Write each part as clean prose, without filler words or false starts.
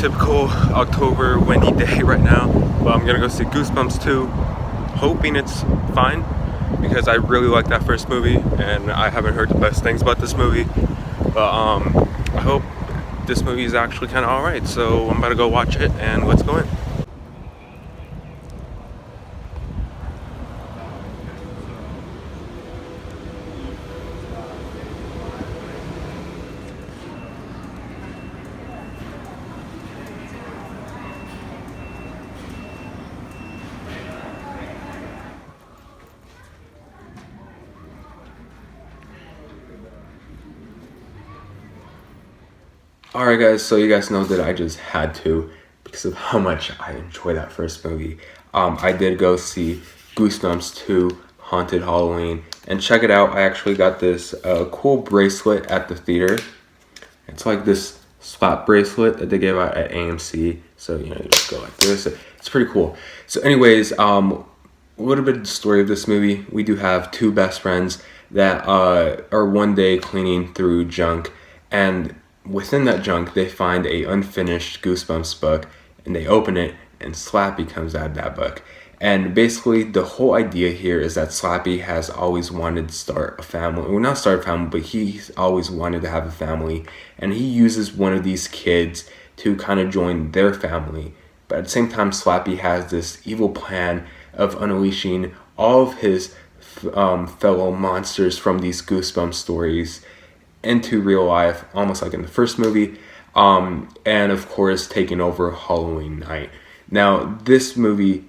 typical October windy day right now, but I'm gonna go see Goosebumps 2, hoping it's fine, because I really like that first movie, and I haven't heard the best things about this movie, but I hope this movie is actually kind of alright, so I'm about to go watch it, and let's go in. Alright guys, so you guys know that I just had to, because of how much I enjoy that first movie. I did go see Goosebumps 2 Haunted Halloween, and check it out, I actually got this cool bracelet at the theater. It's like this spot bracelet that they gave out at AMC, so you know, you just go like this. It's pretty cool. So anyways, a little bit of the story of this movie. We do have two best friends that are one day cleaning through junk, and within that junk, they find a unfinished Goosebumps book, and they open it, and Slappy comes out of that book. And basically, the whole idea here is that Slappy has always wanted to start a family. Well, not start a family, but he's always wanted to have a family. And he uses one of these kids to kind of join their family. But at the same time, Slappy has this evil plan of unleashing all of his fellow monsters from these Goosebumps stories into real life, almost like in the first movie, and of course taking over Halloween night. Now this movie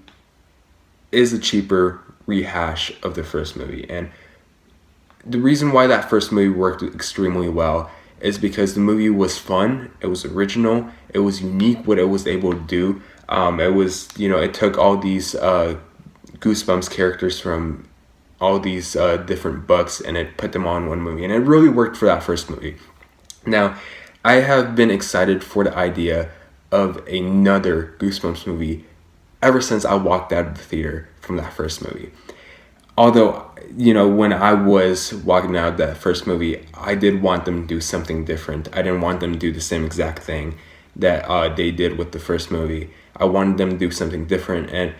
is a cheaper rehash of the first movie, and the reason why that first movie worked extremely well is because the movie was fun, it was original, it was unique what it was able to do. It was, you know, it took all these Goosebumps characters from all these different books, and it put them on one movie, and it really worked for that first movie. Now, I have been excited for the idea of another Goosebumps movie ever since I walked out of the theater from that first movie. Although, you know, when I was walking out of that first movie, I did want them to do something different. I didn't want them to do the same exact thing that they did with the first movie. I wanted them to do something different, and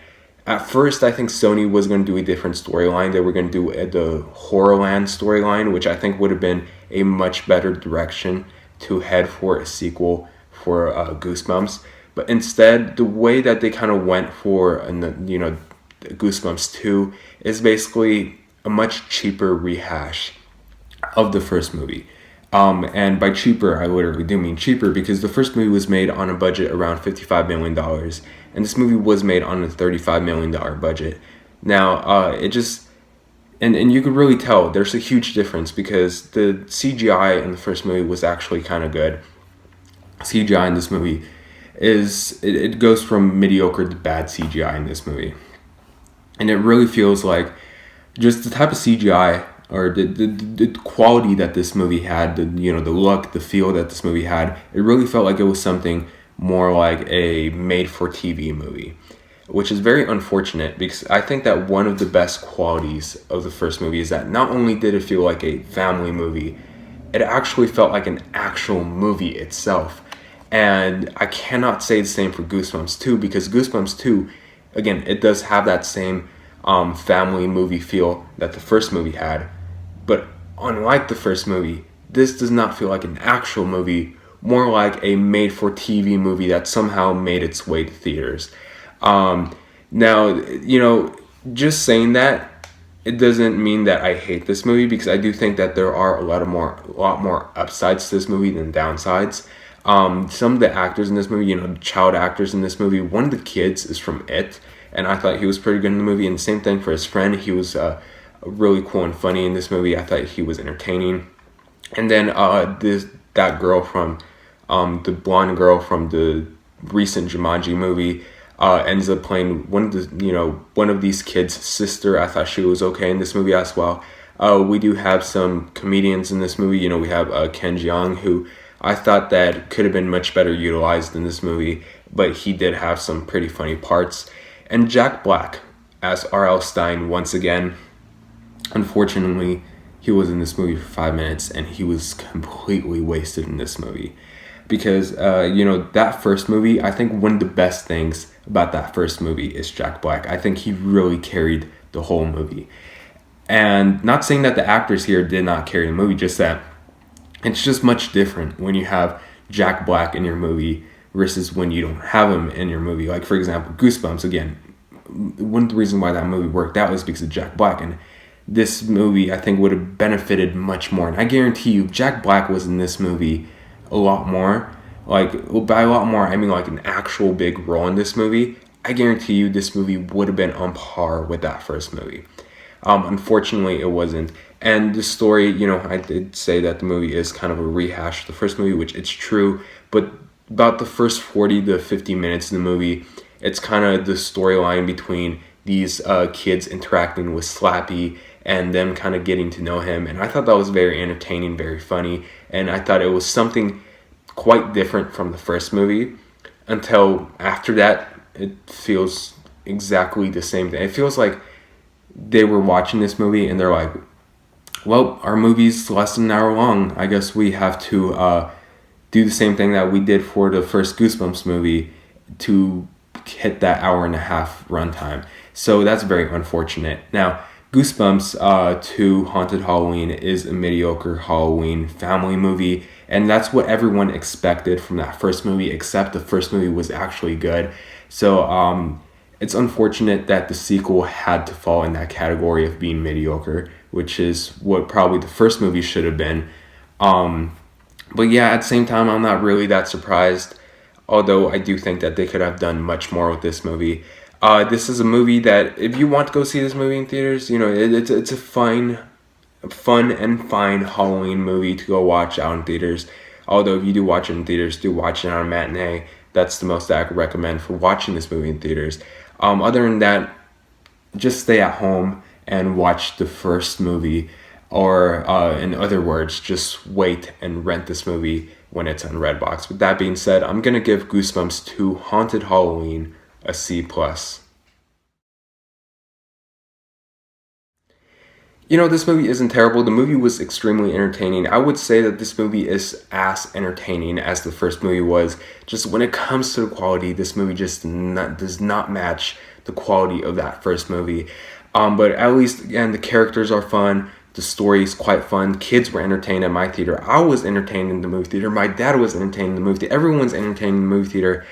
at first, I think Sony was going to do a different storyline. They were going to do the Horrorland storyline, which I think would have been a much better direction to head for a sequel for Goosebumps. But instead, the way that they kind of went for, you know, Goosebumps 2 is basically a much cheaper rehash of the first movie. And by cheaper, I literally do mean cheaper, because the first movie was made on a budget around $55 million, and this movie was made on a $35 million budget. Now, it just, and you could really tell there's a huge difference, because the CGI in the first movie was actually kind of good. CGI in this movie it goes from mediocre to bad CGI in this movie. And it really feels like just the type of CGI, or the quality that this movie had, the look, the feel that this movie had, it really felt like it was something more like a made-for-TV movie, which is very unfortunate, because I think that one of the best qualities of the first movie is that not only did it feel like a family movie, it actually felt like an actual movie itself. And I cannot say the same for Goosebumps 2, because Goosebumps 2, again, it does have that same family movie feel that the first movie had. But unlike the first movie, this does not feel like an actual movie, more like a made-for-TV movie that somehow made its way to theaters. Now, you know, just saying that, it doesn't mean that I hate this movie, because I do think that there are a lot more upsides to this movie than downsides. Some of the actors in this movie, you know, child actors in this movie, one of the kids is from It, and I thought he was pretty good in the movie, and the same thing for his friend. He was really cool and funny in this movie. I thought he was entertaining. And then that girl from the blonde girl from the recent Jumanji movie ends up playing one of these kids' sister. I thought she was okay in this movie as well. We do have some comedians in this movie. You know, we have Ken Jeong, who I thought that could have been much better utilized in this movie, but he did have some pretty funny parts. And Jack Black as R.L. Stine once again. Unfortunately, he was in this movie for 5 minutes, and he was completely wasted in this movie. because that first movie, I think one of the best things about that first movie is Jack Black. I think he really carried the whole movie. And not saying that the actors here did not carry the movie, just that it's just much different when you have Jack Black in your movie versus when you don't have him in your movie. Like, for example, Goosebumps, again, one of the reasons why that movie worked out was because of Jack Black. And this movie, I think, would have benefited much more. And I guarantee you, Jack Black was in this movie a lot more. Like, by a lot more, I mean like an actual big role in this movie. I guarantee you this movie would have been on par with that first movie. Unfortunately, it wasn't. And the story, I did say that the movie is kind of a rehash of the first movie, which it's true. But about the first 40 to 50 minutes in the movie, it's kind of the storyline between these kids interacting with Slappy and them kind of getting to know him. And I thought that was very entertaining, very funny. And I thought it was something quite different from the first movie. Until after that, it feels exactly the same thing. It feels like they were watching this movie and they're like, well, our movie's less than an hour long. I guess we have to do the same thing that we did for the first Goosebumps movie to hit that hour and a half runtime. So that's very unfortunate. Now, Goosebumps 2 Haunted Halloween is a mediocre Halloween family movie, and that's what everyone expected from that first movie, except the first movie was actually good. So it's unfortunate that the sequel had to fall in that category of being mediocre, which is what probably the first movie should have been. But yeah, at the same time, I'm not really that surprised, although I do think that they could have done much more with this movie. This is a movie that, if you want to go see this movie in theaters, it's a fun and fine Halloween movie to go watch out in theaters. Although if you do watch it in theaters, do watch it on a matinee. That's the most I could recommend for watching this movie in theaters. Other than that, just stay at home and watch the first movie, or in other words, just wait and rent this movie when it's on Redbox. With that being said, I'm gonna give Goosebumps 2 Haunted Halloween a C+. This movie isn't terrible. The movie was extremely entertaining. I would say that this movie is as entertaining as the first movie was. Just when it comes to the quality, this movie just does not match the quality of that first movie. But at least, again, the characters are fun. The story is quite fun. Kids were entertained at my theater. I was entertained in the movie theater. My dad was entertained in the movie theater. Everyone's entertained in the movie theater.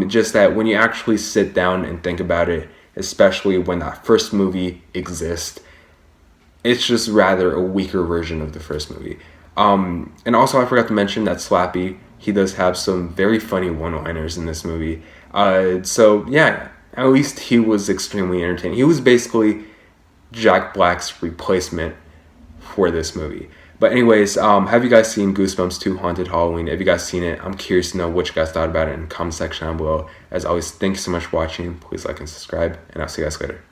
Just that when you actually sit down and think about it, especially when that first movie exists, it's just rather a weaker version of the first movie. And also, I forgot to mention that Slappy, he does have some very funny one-liners in this movie. So yeah, at least he was extremely entertaining. He was basically Jack Black's replacement for this movie. But anyways, have you guys seen Goosebumps 2 Haunted Halloween? If you guys seen it, I'm curious to know what you guys thought about it in the comment section down below. As always, thank you so much for watching. Please like and subscribe, and I'll see you guys later.